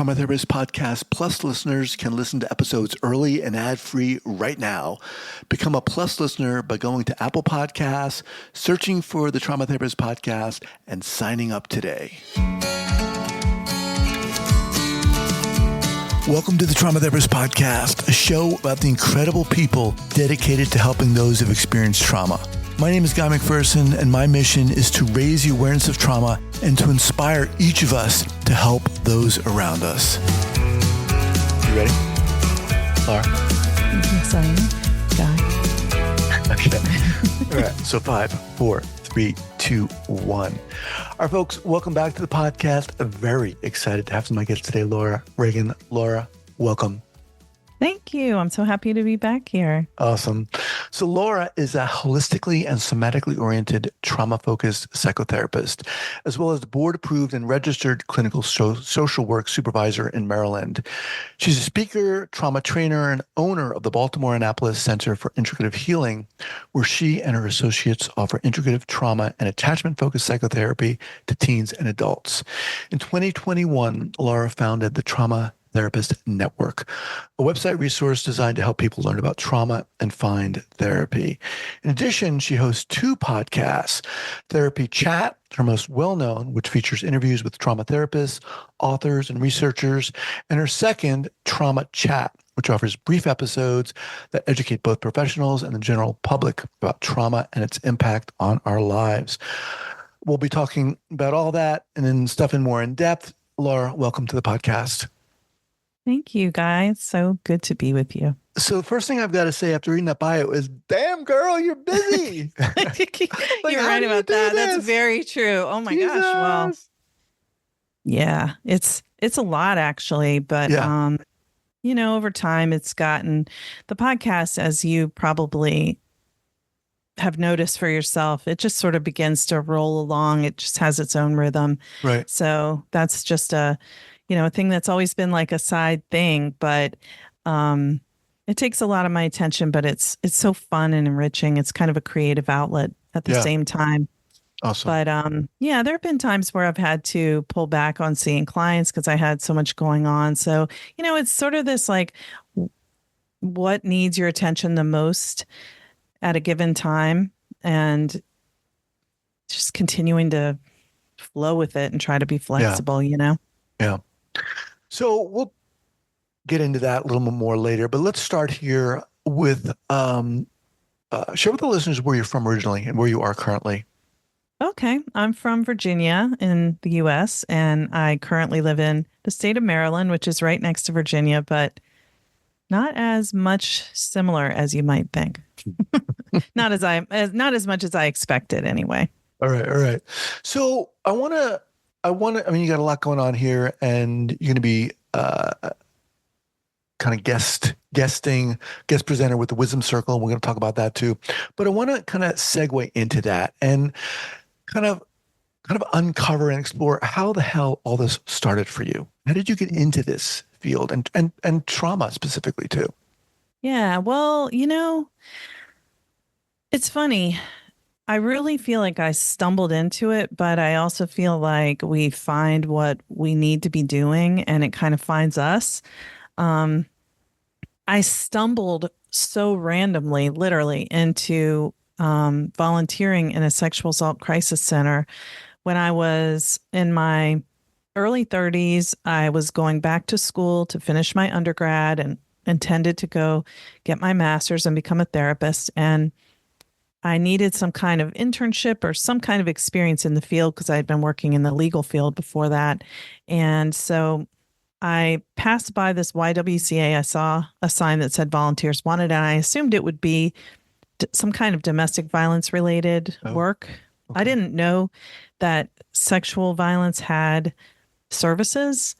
Trauma Therapist Podcast Plus listeners can listen to episodes early and ad-free right now. Become a Plus listener by going to Apple Podcasts, searching for the Trauma Therapist Podcast, and signing up today. Welcome to the Trauma Therapist Podcast, a show about the incredible people dedicated to helping those who've experienced trauma. My name is Guy McPherson, and my mission is to raise the awareness of trauma and to inspire each of us to help those around us. You ready, Laura? Yes, I am, Guy. Okay. All right. So 5, 4, 3, 2, 1. All right, folks, welcome back to the podcast. I'm very excited to have some of my guests today, Laura, Regan. Laura, welcome. Thank you. I'm so happy to be back here. Awesome. So Laura is a holistically and somatically oriented trauma-focused psychotherapist, as well as board-approved and registered clinical social work supervisor in Maryland. She's a speaker, trauma trainer, and owner of the Baltimore Annapolis Center for Integrative Healing, where she and her associates offer integrative trauma and attachment-focused psychotherapy to teens and adults. In 2021, Laura founded the Trauma Therapist Network, a website resource designed to help people learn about trauma and find therapy. In addition, she hosts 2 podcasts, Therapy Chat, her most well-known, which features interviews with trauma therapists, authors, and researchers, and her second, Trauma Chat, which offers brief episodes that educate both professionals and the general public about trauma and its impact on our lives. We'll be talking about all that and then stuff in more in depth. Laura, welcome to the podcast. Thank you, guys. So good to be with you. So the first thing I've got to say after reading that bio is, damn, girl, you're busy. You're right about that. That's very true. Oh my gosh. Well, yeah, it's a lot actually, but over time it's gotten the podcast, as you probably have noticed for yourself, it just sort of begins to roll along. It just has its own rhythm. Right. So that's just a thing that's always been like a side thing, but it takes a lot of my attention, but it's so fun and enriching. It's kind of a creative outlet at the same time. Awesome. But there have been times where I've had to pull back on seeing clients because I had so much going on. So, it's sort of this like, what needs your attention the most at a given time, and just continuing to flow with it and try to be flexible, Yeah. So we'll get into that a little bit more later, but let's start here with share with the listeners where you're from originally and where you are currently. Okay. I'm from Virginia in the U.S., and I currently live in the state of Maryland, which is right next to Virginia, but not as much similar as you might think. Not as much as I expected anyway. All right. So I mean, you got a lot going on here, and you're going to be kind of guest presenter with the Wisdom Circle, and we're going to talk about that too. But I want to kind of segue into that and kind of uncover and explore how the hell all this started for you. How did you get into this field and trauma specifically too? Yeah, well, it's funny. I really feel like I stumbled into it, but I also feel like we find what we need to be doing and it kind of finds us. I stumbled so randomly, literally, into volunteering in a sexual assault crisis center when I was in my early 30s. I was going back to school to finish my undergrad and intended to go get my master's and become a therapist. And I needed some kind of internship or some kind of experience in the field because I had been working in the legal field before that. And so I passed by this YWCA. I saw a sign that said volunteers wanted, and I assumed it would be some kind of domestic violence related work. Okay. I didn't know that sexual violence had services.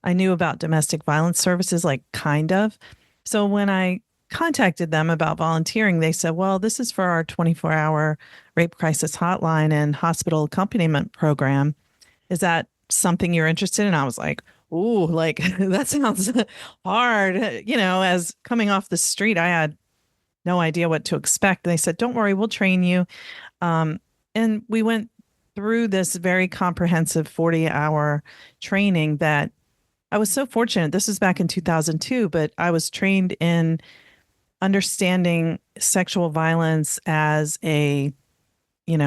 I knew about domestic violence services, like kind of. So when I contacted them about volunteering, they said, well, this is for our 24-hour rape crisis hotline and hospital accompaniment program. Is that something you're interested in? I was like, ooh, like that sounds hard. As coming off the street, I had no idea what to expect. And they said, don't worry, we'll train you. And we went through this very comprehensive 40-hour training that I was so fortunate. This was back in 2002, but I was trained in understanding sexual violence as a,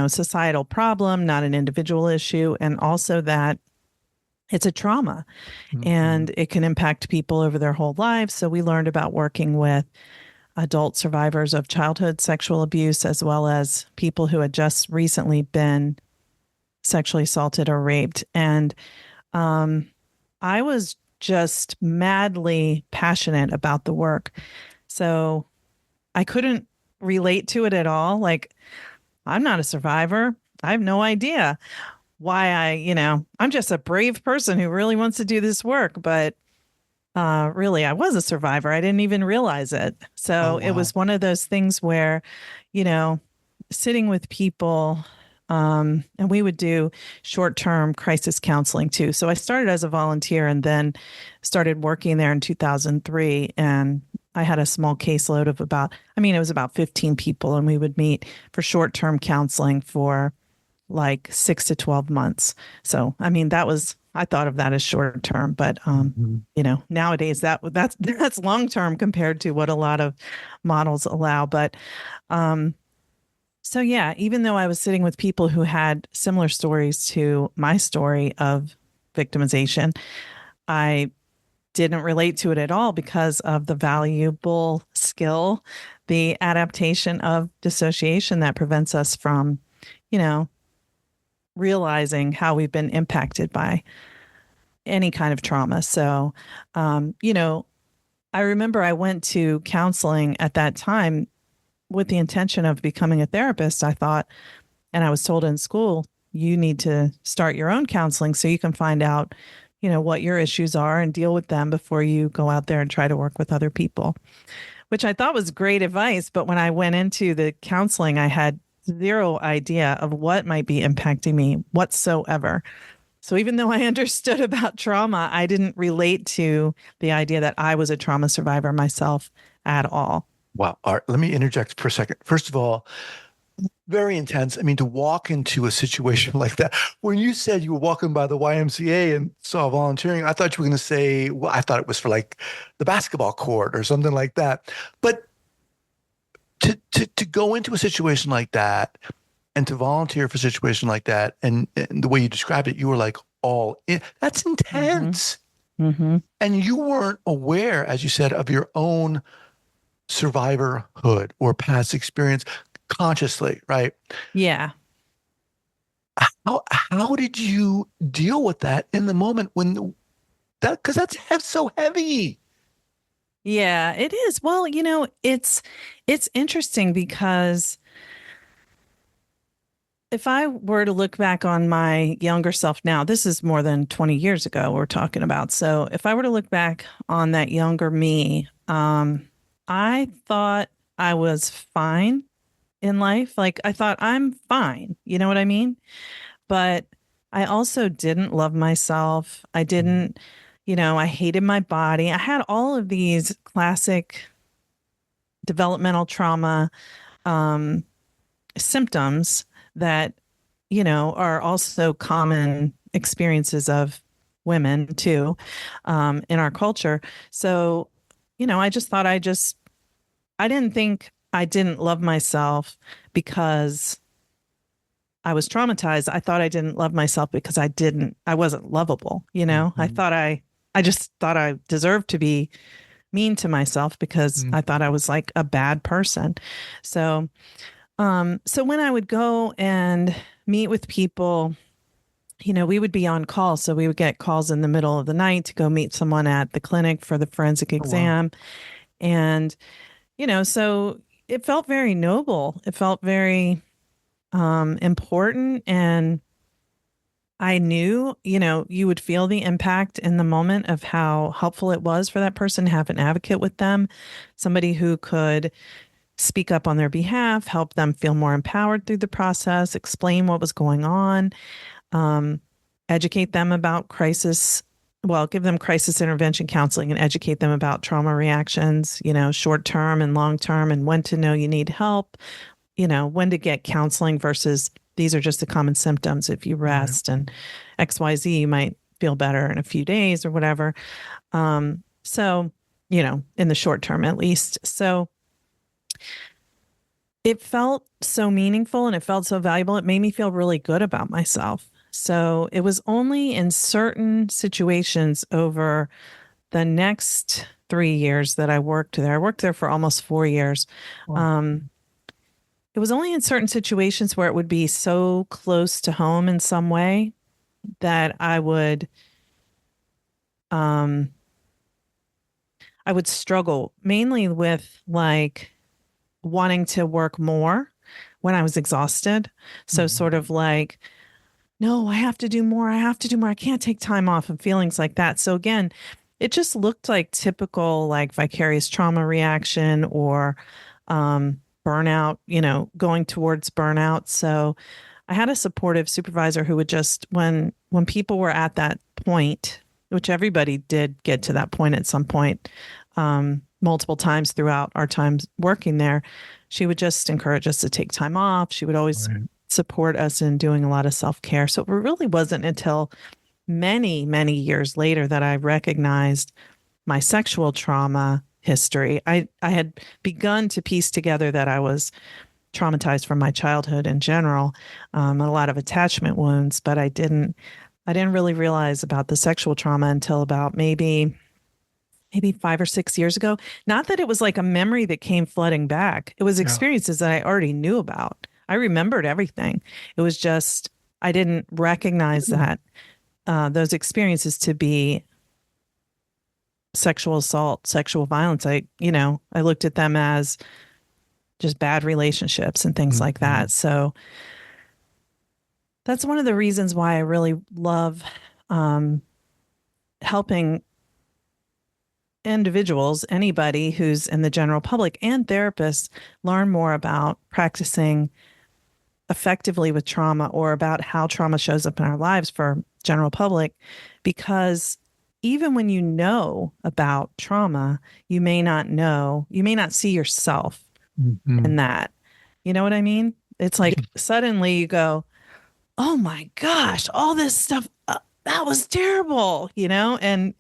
societal problem, not an individual issue, and also that it's a trauma Mhm. and it can impact people over their whole lives. So we learned about working with adult survivors of childhood sexual abuse, as well as people who had just recently been sexually assaulted or raped. And um, I was just madly passionate about the work. So I couldn't relate to it at all. Like, I'm not a survivor. I have no idea why I'm just a brave person who really wants to do this work. But really, I was a survivor. I didn't even realize it. Oh, So it wow. was one of those things where, you know, sitting with people, and we would do short-term crisis counseling too. So I started as a volunteer and then started working there in 2003. And I had a small caseload of it was about 15 people, and we would meet for short-term counseling for like 6 to 12 months. So, I thought of that as short term, but Mhm. nowadays that's long term compared to what a lot of models allow. But um, so yeah, even though I was sitting with people who had similar stories to my story of victimization, I didn't relate to it at all because of the valuable skill, the adaptation of dissociation that prevents us from, you know, realizing how we've been impacted by any kind of trauma. So, um, you know, I remember I went to counseling at that time with the intention of becoming a therapist. I thought, and I was told in school, you need to start your own counseling so you can find out, what your issues are and deal with them before you go out there and try to work with other people, which I thought was great advice. But when I went into the counseling, I had zero idea of what might be impacting me whatsoever. So even though I understood about trauma, I didn't relate to the idea that I was a trauma survivor myself at all. Wow. All right, let me interject for a second. First of all, very intense. I mean, to walk into a situation like that, when you said you were walking by the YMCA and saw volunteering, I thought you were going to say, well, I thought it was for like the basketball court or something like that. But to go into a situation like that and to volunteer for a situation like that, and the way you described it, you were like all in. That's Mm-hmm. intense. Mm-hmm. And you weren't aware, as you said, of your own survivorhood or past experience consciously, right? Yeah. How did you deal with that in the moment when that because that's so heavy. Yeah, it is. Well, it's interesting because if I were to look back on my younger self now, this is more than 20 years ago we're talking about. So if I were to look back on that younger me, I thought I was fine in life. Like I thought I'm fine. You know what I mean? But I also didn't love myself. I Mhm. didn't, I hated my body. I had all of these classic developmental trauma um, symptoms that, are also common experiences of women too, in our culture. So, I just thought I didn't think I didn't love myself because I was traumatized. I thought I didn't love myself because I wasn't lovable. Mhm. I just thought I deserved to be mean to myself because Mhm. I thought I was like a bad person. So, so when I would go and meet with people, we would be on call. So we would get calls in the middle of the night to go meet someone at the clinic for the forensic Oh, wow. exam. And, so it felt very noble. It felt very important. And I knew, you would feel the impact in the moment of how helpful it was for that person to have an advocate with them, somebody who could speak up on their behalf, help them feel more empowered through the process, explain what was going on, um, educate them about give them crisis intervention counseling and educate them about trauma reactions, short term and long term, and when to know you need help, when to get counseling versus these are just the common symptoms. If you Right. rest and XYZ, you might feel better in a few days or whatever. So, in the short term at least. So it felt so meaningful and it felt so valuable. It made me feel really good about myself. So it was only in certain situations over the next 3 years that I worked there. I worked there for almost 4 years. Wow. Um, it was only in certain situations where it would be so close to home in some way that um, I would struggle mainly with like wanting to work more when I was exhausted. So sort Mhm. of like, no, I have to do more. I have to do more. I can't take time off and feelings like that. So again, it just looked like typical like vicarious trauma reaction or burnout, going towards burnout. So I had a supportive supervisor who would just when people were at that point, which everybody did get to that point at some point, multiple times throughout our times working there, she would just encourage us to take time off. She would always Right. support us in doing a lot of self-care. So it really wasn't until many, many years later that I recognized my sexual trauma history. I had begun to piece together that I was traumatized from my childhood in general, and a lot of attachment wounds, but I didn't really realize about the sexual trauma until about maybe 5 or 6 years ago. Not that it was like a memory that came flooding back. It was Yeah. experiences that I already knew about. I remembered everything. It was just I didn't recognize that those experiences to be sexual assault, sexual violence. I looked at them as just bad relationships and things like Mhm. that. So that's one of the reasons why I really love um, helping individuals, anybody who's in the general public and therapists, learn more about practicing effectively with trauma or about how trauma shows up in our lives for general public. Because even when you know about trauma, you may not see yourself in Mhm. that. You know what I mean? It's like suddenly you go, oh my gosh, all this stuff, that was terrible, And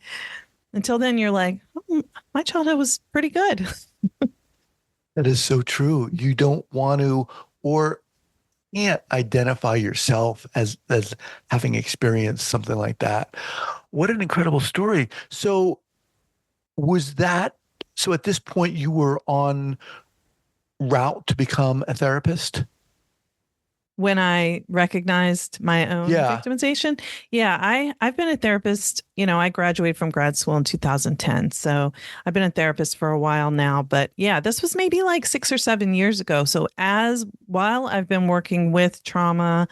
until then, you're like, oh, my childhood was pretty good. That is so true. You don't want to or can't identify yourself as having experienced something like that. What an incredible story. So was that so at this point you were on route to become a therapist? When I recognized my own Yeah. victimization, yeah, I've been a therapist. I graduated from grad school in 2010, so I've been a therapist for a while now. But yeah, this was maybe like 6 or 7 years ago. So as while I've been working with trauma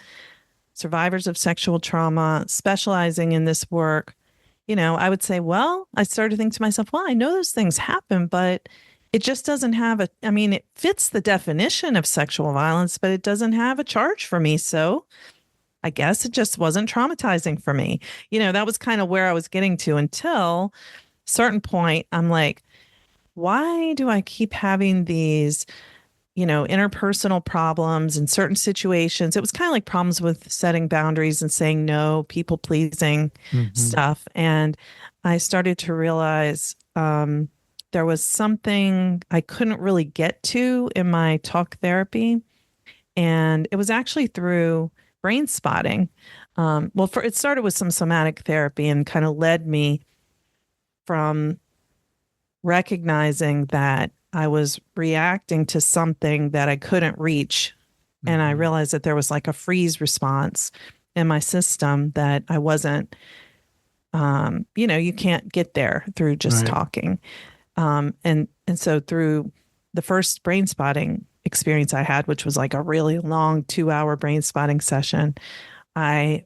survivors of sexual trauma, specializing in this work, I would say, well, I started to think to myself, well, I know those things happen, but it just doesn't have I mean, it fits the definition of sexual violence, but it doesn't have a charge for me. So I guess it just wasn't traumatizing for me. That was kind of where I was getting to until a certain point. I'm like, why do I keep having these interpersonal problems in certain situations? It was kind of like problems with setting boundaries and saying no, people pleasing Hmm. stuff. And I started to realize there was something I couldn't really get to in my talk therapy. And it was actually through brain spotting. It started with some somatic therapy and kind of led me from recognizing that I was reacting to something that I couldn't reach. And I Hmm. realized that there was like a freeze response in my system that I wasn't, you can't get there through just Right. talking. And so through the first brain spotting experience I had, which was like a really long 2 hour brain spotting session, I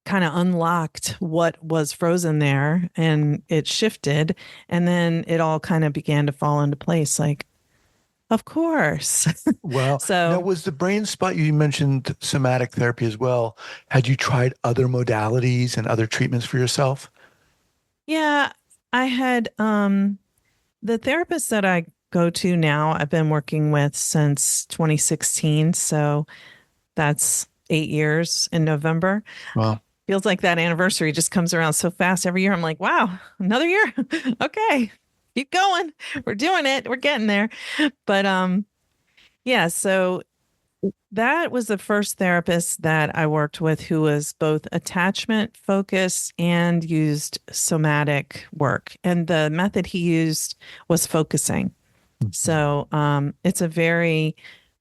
kind of unlocked what was frozen there and it shifted. And then it all kind of began to fall into place. Like, of course. Well, now So, was the brain spot you mentioned somatic therapy as well? Had you tried other modalities and other treatments for yourself? yeah, I had the therapist that I go to now, I've been working with since 2016. So that's 8 years in November. Well. Feels like that anniversary just comes around so fast every year. I'm like, wow, another year. Okay, keep going. We're doing it. We're getting there. But yeah, so that was the first therapist that I worked with who was both attachment focused and used somatic work. And the method he used was focusing. Mhm. So it's a very,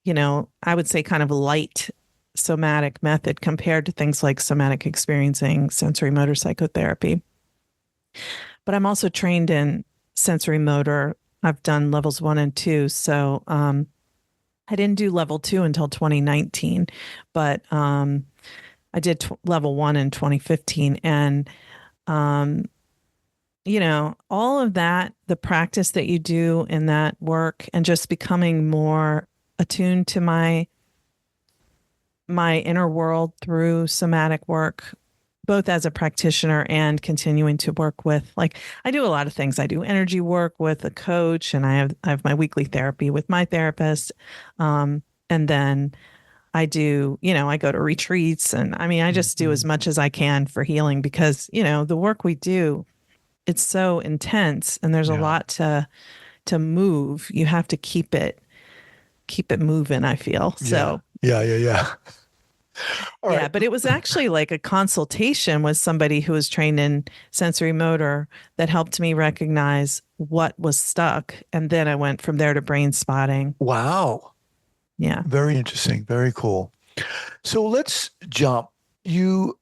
I would say kind of light somatic method compared to things like somatic experiencing, sensory motor psychotherapy. But I'm also trained in sensory motor. I've done levels 1 and 2. So I didn't do level 2 until 2019, but I did level 1 in 2015. And, um, all of that, the practice that you do in that work and just becoming more attuned to my inner world through somatic work, both as a practitioner and continuing to work with, like, I do a lot of things. I do energy work with a coach, and I have my weekly therapy with my therapist. And then I do, I go to retreats, and I mean, I just do as Mhm. much as I can for healing because, the work we do, it's so intense and there's a Yeah. lot to move. You have to keep it moving, I feel. Yeah. So Yeah. Yeah. Yeah. All yeah, right. but it was actually like a consultation with somebody who was trained in sensory motor that helped me recognize what was stuck. And then I went from there to brain spotting. Wow. Yeah. Very interesting. Very cool. So let's jump. You,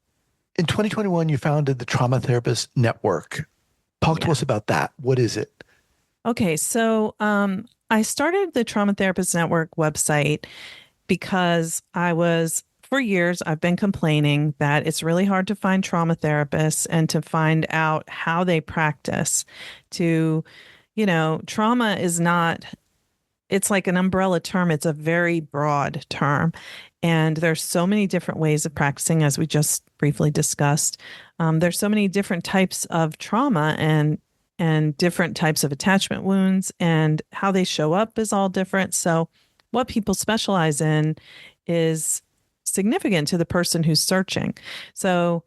in 2021, you founded the Trauma Therapist Network. Talk to Yeah. us about that. What is it? Okay. So I started the Trauma Therapist Network website because for years, I've been complaining that it's really hard to find trauma therapists and to find out how they practice. Trauma is not, it's like an umbrella term, it's a very broad term. And there's so many different ways of practicing, as we just briefly discussed. There's so many different types of trauma and different types of attachment wounds, and how they show up is all different. So, what people specialize in is significant to the person who's searching. So,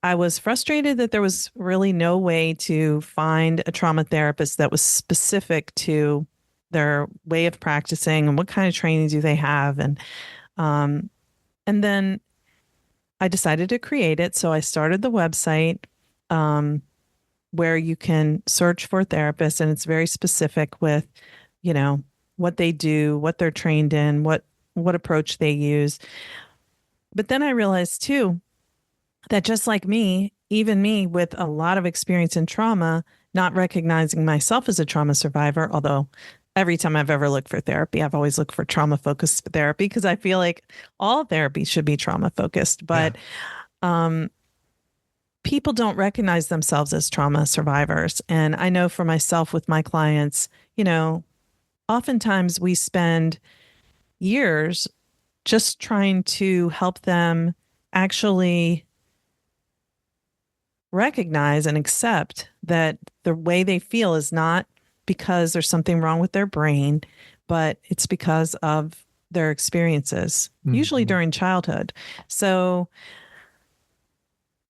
I was frustrated that there was really no way to find a trauma therapist that was specific to their way of practicing and what kind of training do they have, um, and then I decided to create it. So I started the website, um, where you can search for therapists, and it's very specific with, you know, what they do, what they're trained in, what approach they use. But then I realized too that just like me, even me with a lot of experience in trauma, not recognizing myself as a trauma survivor, although every time I've ever looked for therapy, I've always looked for trauma focused therapy because I feel like all therapy should be trauma focused. Yeah. But um, people don't recognize themselves as trauma survivors. And I know for myself with my clients, oftentimes we spend years just trying to help them actually recognize and accept that the way they feel is not because there's something wrong with their brain, but it's because of their experiences, usually Mhm. during childhood. So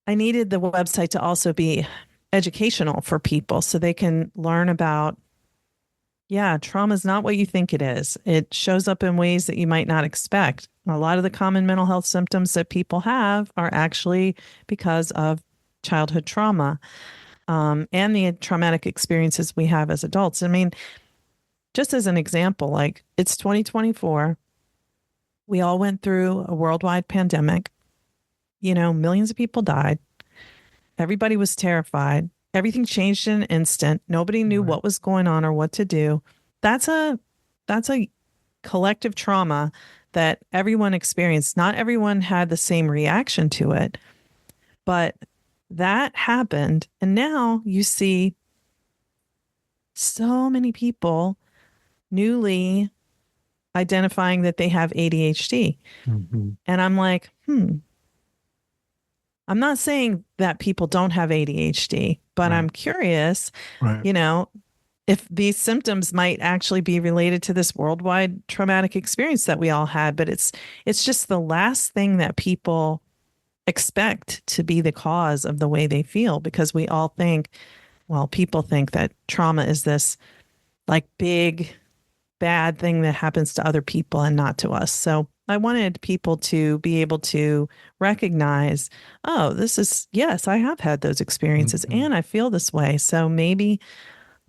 I needed the website to also be educational for people so they can learn about, yeah, trauma is not what you think it is. It shows up in ways that you might not expect. A lot of the common mental health symptoms that people have are actually because of childhood trauma, and the traumatic experiences we have as adults. I mean, just as an example, like it's 2024. We all went through a worldwide pandemic. Millions of people died. Everybody was terrified. Everything changed in an instant. Nobody knew Right. what was going on or what to do. That's a that's a collective trauma that everyone experienced. Not everyone had the same reaction to it, but that happened. And now you see so many people newly identifying that they have ADHD. Mhm. And I'm like, I'm not saying that people don't have ADHD, but Right. I'm curious, Right. you know, if these symptoms might actually be related to this worldwide traumatic experience that we all had, but it's just the last thing that people expect to be the cause of the way they feel, because we all think, well, people think that trauma is this like big bad thing that happens to other people and not to us. So I wanted people to be able to recognize, oh, this is, yes, I have had those experiences Mhm. and I feel this way. So maybe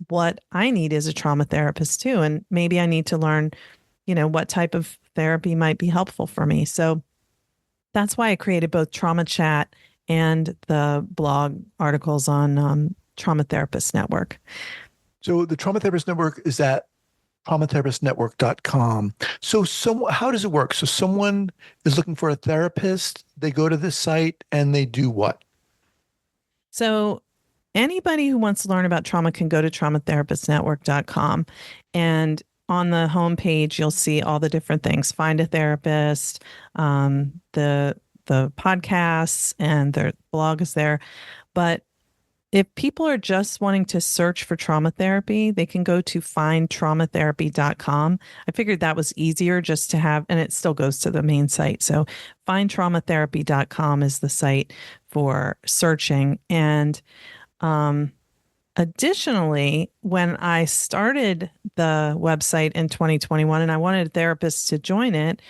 what I need is a trauma therapist too. And maybe I need to learn, what type of therapy might be helpful for me. So that's why I created both Trauma Chat and the blog articles on Trauma Therapist Network. So the Trauma Therapist Network is at traumatherapistnetwork.com. So how does it work? So someone is looking for a therapist, they go to this site and they do what? So anybody who wants to learn about trauma can go to traumatherapistnetwork.com. And on the homepage, you'll see all the different things. Find a therapist, the podcasts, and their blog is there. But if people are just wanting to search for trauma therapy, they can go to findtraumatherapy.com. I figured that was easier just to have, and it still goes to the main site. So findtraumatherapy.com is the site for searching. And additionally, when I started the website in 2021 and I wanted therapists to join it,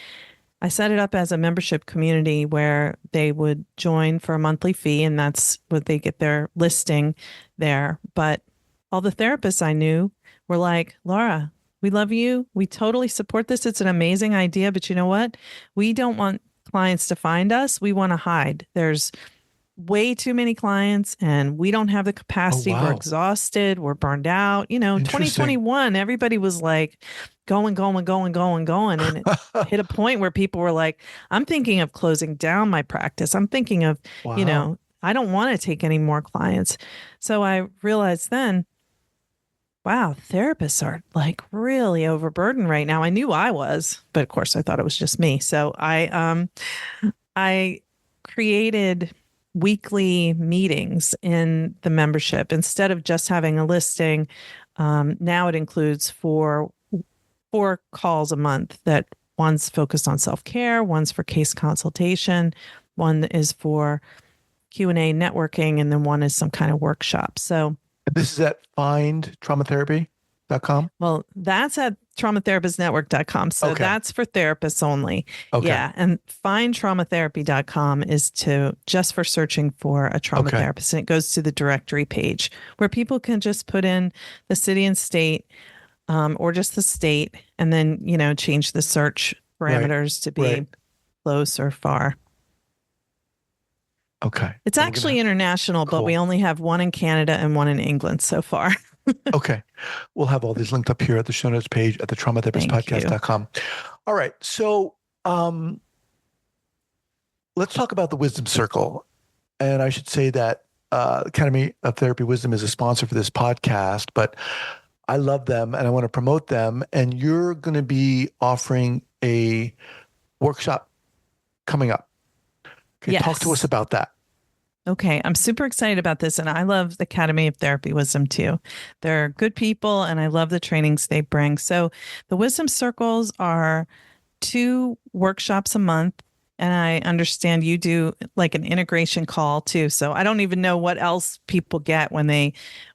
I set it up as a membership community where they would join for a monthly fee, and that's what they get their listing there. But all the therapists I knew were like, Laura, we love you. We totally support this. It's an amazing idea. But you know what? We don't want clients to find us. We want to hide. There's way too many clients and we don't have the Oh, capacity. We're wow. exhausted. We're burned out. Interesting. 2021, everybody was like going, going, going, going, going. And it hit a point where people were like, I'm thinking of closing down my practice. I'm thinking of, Wow. I don't want to take any more clients. So I realized then, wow, therapists are like really overburdened right now. I knew I was, but of course I thought it was just me. So I created weekly meetings in the membership instead of just having a listing. Now it includes four calls a month. That one's focused on self-care, one's for case consultation, one is for Q&A networking, and then one is some kind of workshop. So This is at findtraumatherapy.com. well, that's at traumatherapistnetwork.com. So Okay. that's for therapists only. Okay. Yeah. And findtraumatherapy.com is just for searching for a trauma Okay. therapist. And it goes to the directory page where people can just put in the city and state, or just the state, and then, change the search Right. parameters to Right. be close or far. Okay. It's And we're gonna actually international, but we cool. only have one in Canada and one in England so far. Okay. We'll have all these linked up here at the show notes page at the Thank you. traumatherapistpodcast.com. All right. So let's talk about the Wisdom Circle. And I should say that Academy of Therapy Wisdom is a sponsor for this podcast, but I love them and I want to promote them. And you're going to be offering a workshop coming up. Okay, talk to us Yes. about that. Okay, I'm super excited about this, and I love the Academy of Therapy Wisdom too. They're good people, and I love the trainings they bring. So, the Wisdom Circles are 2 workshops a month, and I understand you do like an integration call too. So, I don't even know what else people get when they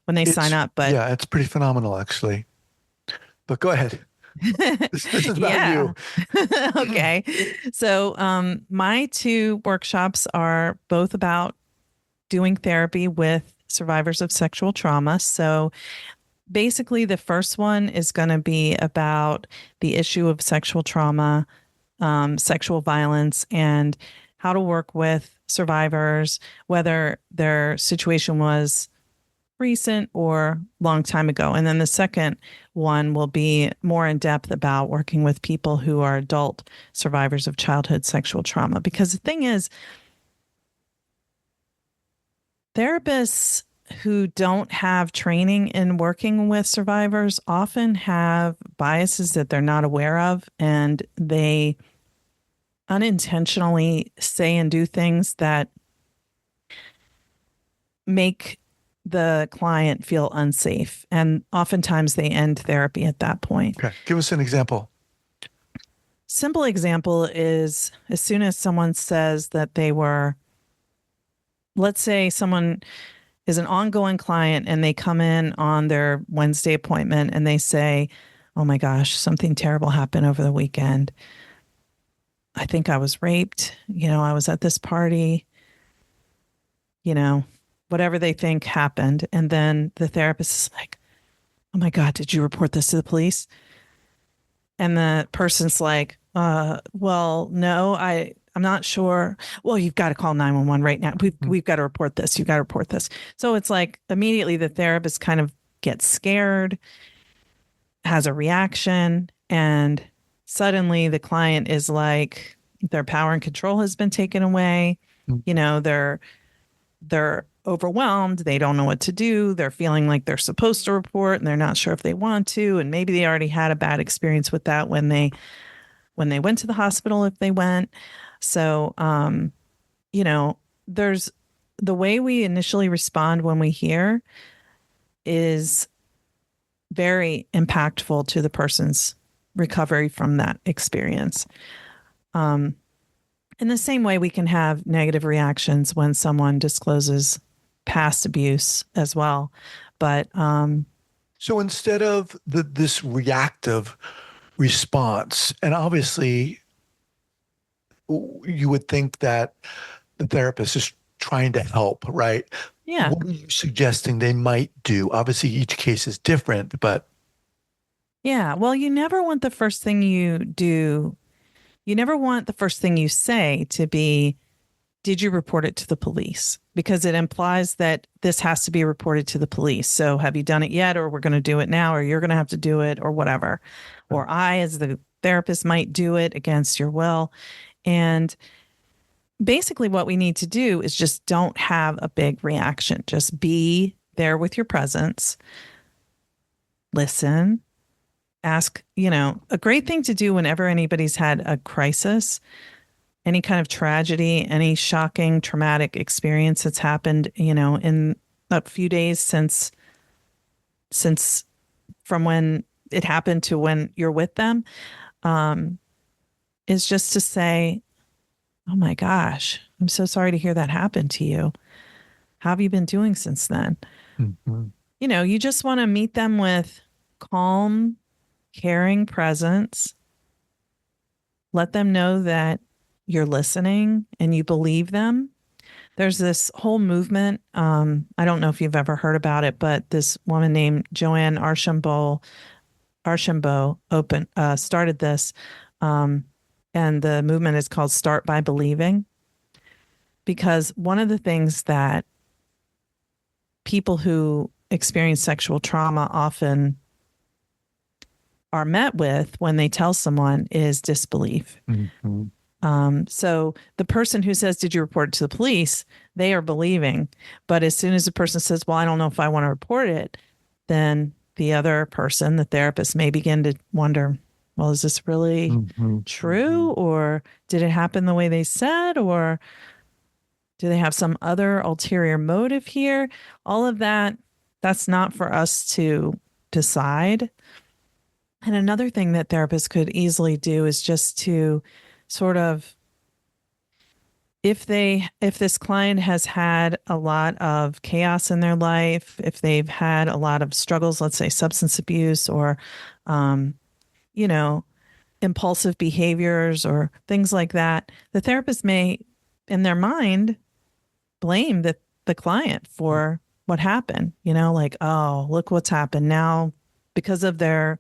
sign It's up, but yeah, it's pretty phenomenal actually. But go ahead. This is about yeah. you. Okay. So, my 2 workshops are both about doing therapy with survivors of sexual trauma. So basically, the first one is going to be about the issue of sexual trauma, sexual violence, and how to work with survivors, whether their situation was recent or long time ago. And then the second one will be more in depth about working with people who are adult survivors of childhood sexual trauma. Because the thing is, therapists who don't have training in working with survivors often have biases that they're not aware of, and they unintentionally say and do things that make the client feel unsafe. And oftentimes they end therapy at that point. Okay. Give us an example. Simple example is as soon as someone says that they were let's say someone is an ongoing client and they come in on their Wednesday appointment and they say, "Oh my gosh, something terrible happened over the weekend. I think I was raped. I was at this party, you know, whatever they think happened." And then the therapist is like, "Oh my God, did you report this to the police?" And the person's like, well, no, I'm not sure. Well, you've got to call 911 right now. We've got to report this. You've got to report this. So it's like immediately the therapist kind of gets scared, has a reaction, and suddenly the client is like their power and control has been taken away. They're overwhelmed. They don't know what to do. They're feeling like they're supposed to report and they're not sure if they want to. And maybe they already had a bad experience with that when they went to the hospital, if they went. So, there's the way we initially respond when we hear is very impactful to the person's recovery from that experience. In the same way, we can have negative reactions when someone discloses past abuse as well. But So instead of this reactive response, and obviously you would think that the therapist is trying to help, right? yeah, What are you suggesting they might do? Obviously, each case is different, but yeah. Well, you never want the first thing you do, you never want the first thing you say to be, "Did you report it to the police?" Because it implies that this has to be reported to the police. So have you done it yet? Or we're going to do it now, or you're going to have to do it, or whatever. Or I, as the therapist, might do it against your will. And basically, what we need to do is just don't have a big reaction. Just be there with your presence, listen, ask. A great thing to do whenever anybody's had a crisis, any kind of tragedy, any shocking, traumatic experience that's happened, in a few days since from when it happened to when you're with them, um, is just to say, "Oh my gosh, I'm so sorry to hear that happen to you. How have you been doing since then?" Mhm. You just want to meet them with calm, caring presence. Let them know that you're listening and you believe them. There's this whole movement. I don't know if you've ever heard about it, but this woman named Joanne Archambault started this. Um, and the movement is called Start by Believing. Because one of the things that people who experience sexual trauma often are met with when they tell someone is disbelief. Mhm. So the person who says, "Did you report it to the police?" they are believing. But as soon as the person says, "Well, I don't know if I want to report it," then the other person, the therapist, may begin to wonder, "Well, is this really Mhm. true? Or did it happen the way they said? Or do they have some other ulterior motive here?" All of that, that's not for us to decide. And another thing that therapists could easily do is just to sort of, if this client has had a lot of chaos in their life, if they've had a lot of struggles, let's say substance abuse or um, you know impulsive behaviors or things like that, the therapist may in their mind blame the client for what happened, like, "Oh, look what's happened now because of their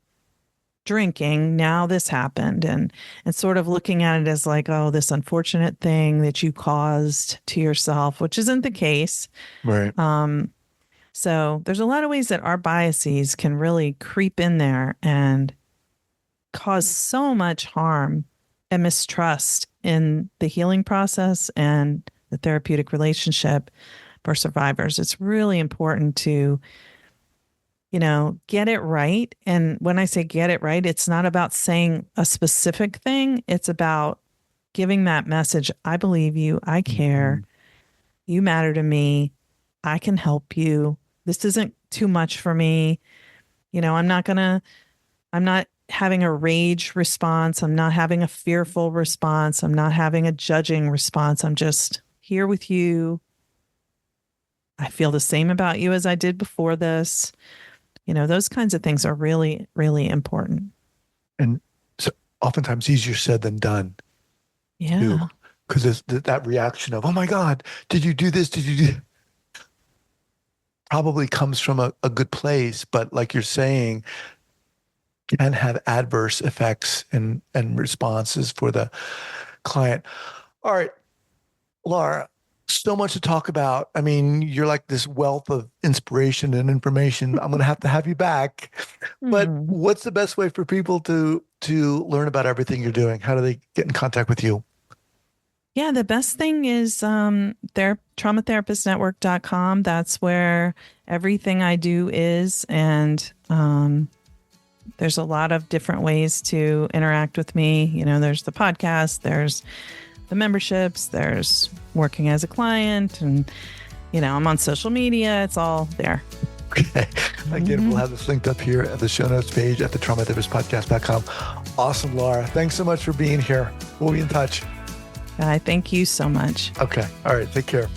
drinking. Now this happened." And sort of looking at it as like, "Oh, this unfortunate thing that you caused to yourself," which isn't the case. Right. So there's a lot of ways that our biases can really creep in there and cause so much harm and mistrust in the healing process and the therapeutic relationship for survivors. It's really important to, get it right. And when I say get it right, it's not about saying a specific thing. It's about giving that message. "I believe you. I care. Mhm. You matter to me. I can help you. This isn't too much for me. I'm not having a rage response. I'm not having a fearful response. I'm not having a judging response. I'm just here with you, I feel the same about you as I did before this. Those kinds of things are really, really important. And so oftentimes easier said than done too. Yeah. Because there's that reaction of, oh my God, did you do this? Did you do probably comes from a good place, but like you're saying, can have adverse effects and responses for the client. All right, Laura, so much to talk about. I mean, you're like this wealth of inspiration and information. I'm going to have you back. But Hmm. what's the best way for people to learn about everything you're doing? How do they get in contact with you? Yeah, the best thing is their traumatherapistnetwork.com. That's where everything I do is. And there's a lot of different ways to interact with me. There's the podcast, there's the memberships, there's working as a client, and, I'm on social media. It's all there. Okay. Again, we'll have this linked up here at the show notes page at the traumatherapistpodcast.com. Awesome, Laura. Thanks so much for being here. We'll be in touch. I thank you so much. Okay. All right. Take care.